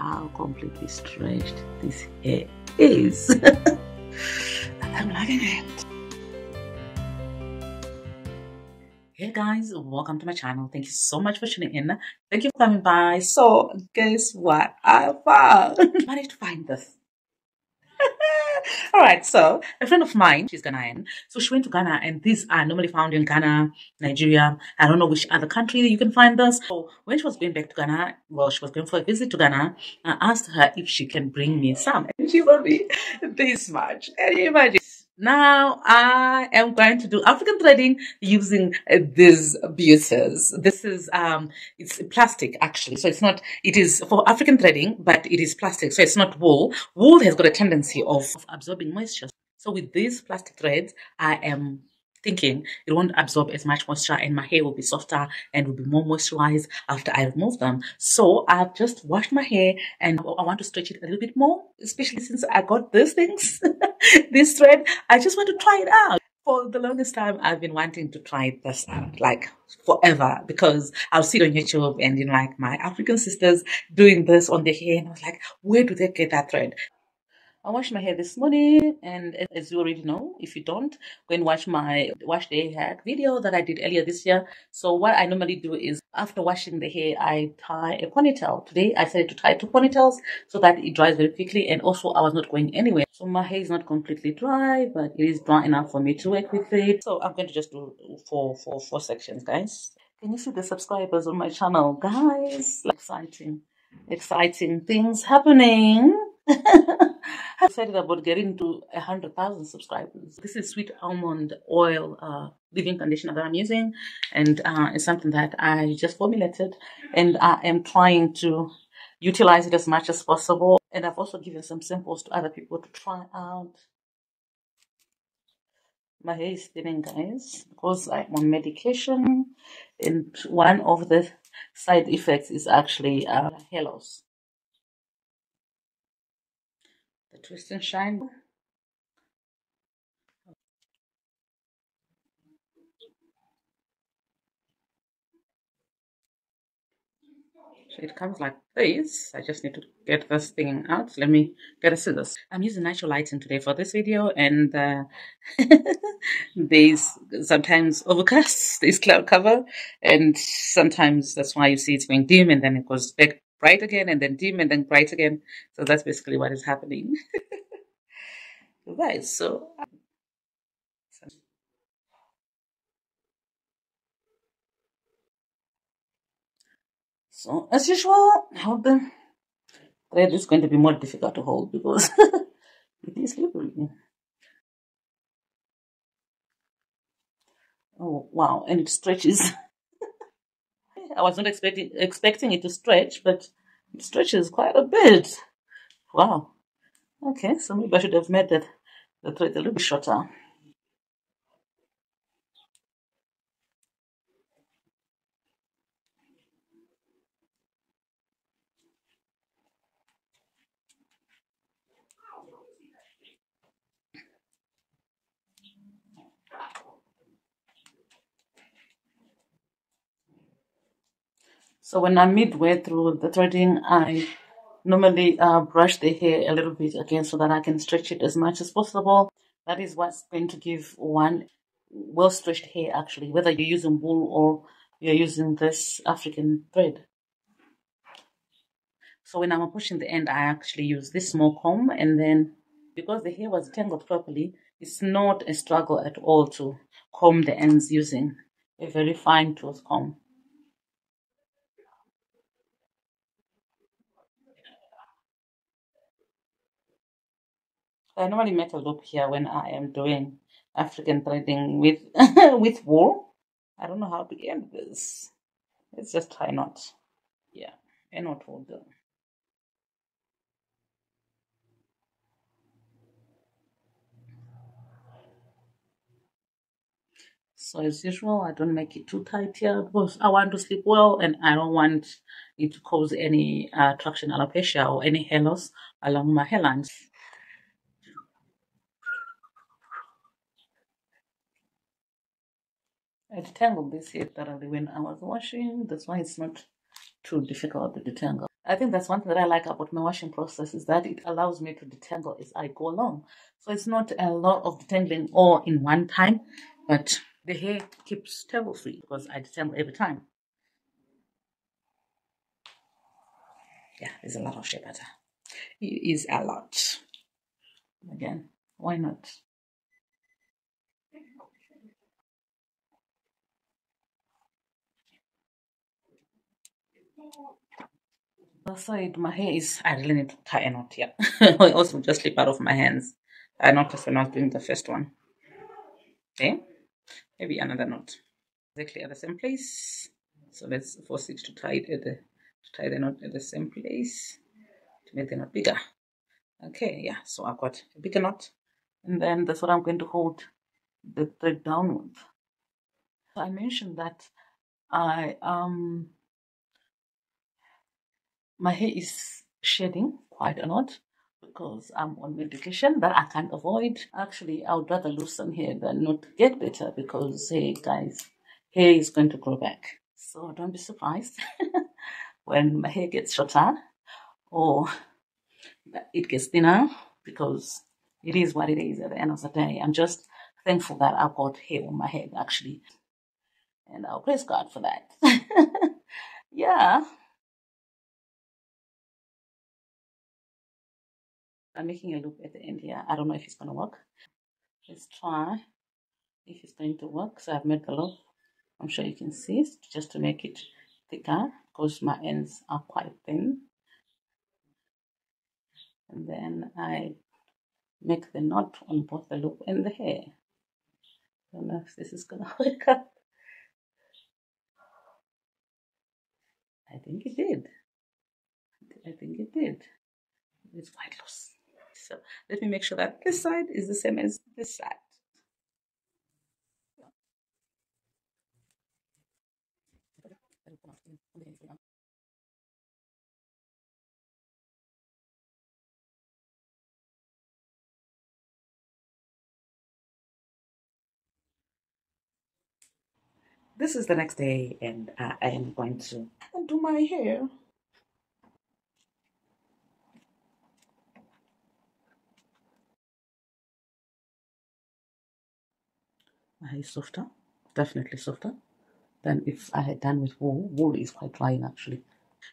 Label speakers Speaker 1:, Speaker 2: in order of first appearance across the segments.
Speaker 1: how completely stretched this hair is. I'm liking it. Hey guys, welcome to my channel. Thank you so much for tuning in. Thank you for coming by. So guess what I found? I managed to find this. All right, so a friend of mine, she's Ghanaian, so she went to Ghana, and these are normally found in Ghana, Nigeria. I don't know which other country you can find this. So when she was going back to Ghana, well, she was going for a visit to Ghana. I asked her if she can bring me some, and she brought me this much. Can you imagine? Now I am going to do African threading using these beauties. This is it's plastic actually, so it's not. It is for African threading, but it is plastic, so it's not wool. Wool has got a tendency of absorbing moisture. So with these plastic threads, I am thinking it won't absorb as much moisture, and my hair will be softer and will be more moisturized after I remove them. So I've just washed my hair, and I want to stretch it a little bit more, especially since I got these things. This thread, I just want to try it out. For the longest time, I've been wanting to try this out, like forever, because I'll see it on YouTube and like my African sisters doing this on their hair, and I was like, where do they get that thread? I washed my hair this morning, and as you already know, if you don't, go and watch my wash day hack video that I did earlier this year. So what I normally do is after washing the hair, I tie a ponytail. Today I decided to tie 2 ponytails so that it dries very quickly, and also I was not going anywhere. So my hair is not completely dry, but it is dry enough for me to work with it. So I'm going to just do four sections, guys. Can you see the subscribers on my channel, guys? Exciting things happening. I decided about getting to 100,000 subscribers. This is sweet almond oil leave-in conditioner that I'm using, and it's something that I just formulated, and I am trying to utilize it as much as possible. And I've also given some samples to other people to try out. My hair is thinning, guys, because I'm on medication, and one of the side effects is actually hair loss. The twist and shine. So it comes like this. I just need to get this thing out. Let me get a scissors. I'm using natural lighting today for this video, and there's sometimes overcast, there's cloud cover, and sometimes that's why you see it's going dim and then it goes back bright again, and then dim and then bright again. So that's basically what is happening. Right, so as usual, hold the thread is going to be more difficult to hold because it is slippery. Oh wow, and it stretches. I was not expecting it to stretch, but it stretches quite a bit. Wow. Okay, so maybe I should have made the thread a little bit shorter. So when I'm midway through the threading, I normally brush the hair a little bit again so that I can stretch it as much as possible. That is what's going to give one well-stretched hair, actually, whether you're using wool or you're using this African thread. So when I'm pushing the end, I actually use this small comb, and then because the hair was tangled properly, it's not a struggle at all to comb the ends using a very fine tooth comb. I normally make a loop here when I am doing African threading with with wool. I don't know how to end this. Let's just tie knots. Yeah, a knot will do. So as usual, I don't make it too tight here because I want to sleep well, and I don't want it to cause any traction alopecia or any hair loss along my hairlines. I detangled this hair thoroughly when I was washing. That's why it's not too difficult to detangle. I think that's one thing that I like about my washing process is that it allows me to detangle as I go along. So it's not a lot of detangling all in one time, but the hair keeps tangle free because I detangle every time. Yeah, there's a lot of shea butter. It is a lot. Again, why not? Aside, my hair is, I really need to tie a knot here. I also just slip out of my hands. I noticed when I was doing the first one. Okay, maybe another knot. Exactly at the same place. So let's force it to tie it to tie the knot at the same place to make the knot bigger. Okay, yeah, so I've got a bigger knot. And then that's what I'm going to hold the thread down with. So I mentioned that I my hair is shedding quite a lot because I'm on medication that I can't avoid. Actually, I would rather lose some hair than not get better because, hey, guys, hair is going to grow back. So don't be surprised when my hair gets shorter or it gets thinner because it is what it is at the end of the day. I'm just thankful that I've got hair on my head, actually. And I'll praise God for that. Yeah. I'm making a loop at the end here. I don't know if it's going to work. Let's try if it's going to work. So I've made the loop. I'm sure you can see it just to make it thicker because my ends are quite thin. And then I make the knot on both the loop and the hair. I don't know if this is going to work out. I think it did. I think it did. It's quite loose. So let me make sure that this side is the same as this side. This is the next day, and I am going to do my hair. My hair is softer, definitely softer than if I had done with wool. Wool is quite drying, actually.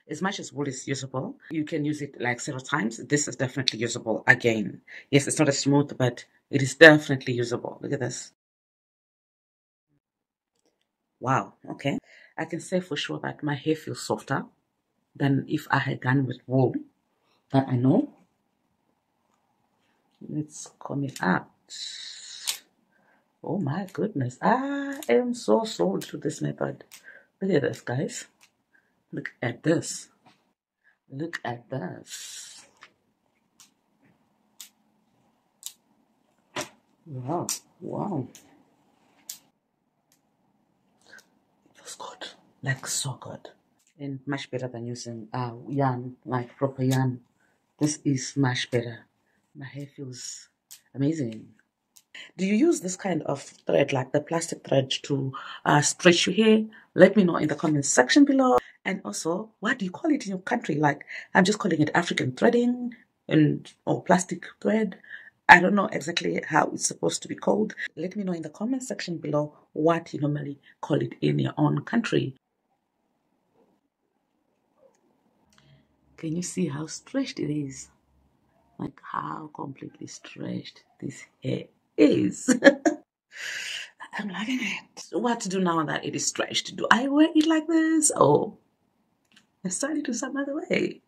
Speaker 1: As much as wool is usable, you can use it like several times. This is definitely usable again. Yes, it's not as smooth, but it is definitely usable. Look at this. Wow, okay. I can say for sure that my hair feels softer than if I had done with wool. That I know. Let's comb it out. Oh my goodness. I am so sold to this method. Look at this, guys. Look at this. Look at this. Wow. Wow. It feels good. Like so good. And much better than using yarn, like proper yarn. This is much better. My hair feels amazing. Do you use this kind of thread, like the plastic thread, to stretch your hair? Let me know in the comments section below. And also, what do you call it in your country? Like, I'm just calling it African threading or plastic thread. I don't know exactly how it's supposed to be called. Let me know in the comment section below what you normally call it in your own country. Can you see how stretched it is? Like how completely stretched this hair is. I'm loving it. What to do now that it is stretched? Do I wear it like this or I style it to some other way?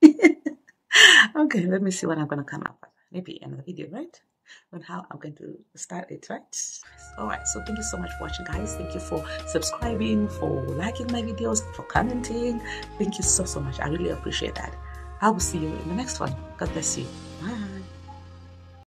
Speaker 1: Okay, let me see what I'm going to come up with. Maybe another video, right? On how I'm going to style it, right? All right, so thank you so much for watching, guys. Thank you for subscribing, for liking my videos, for commenting. Thank you so much. I really appreciate that. I will see you in the next one. God bless you. Bye.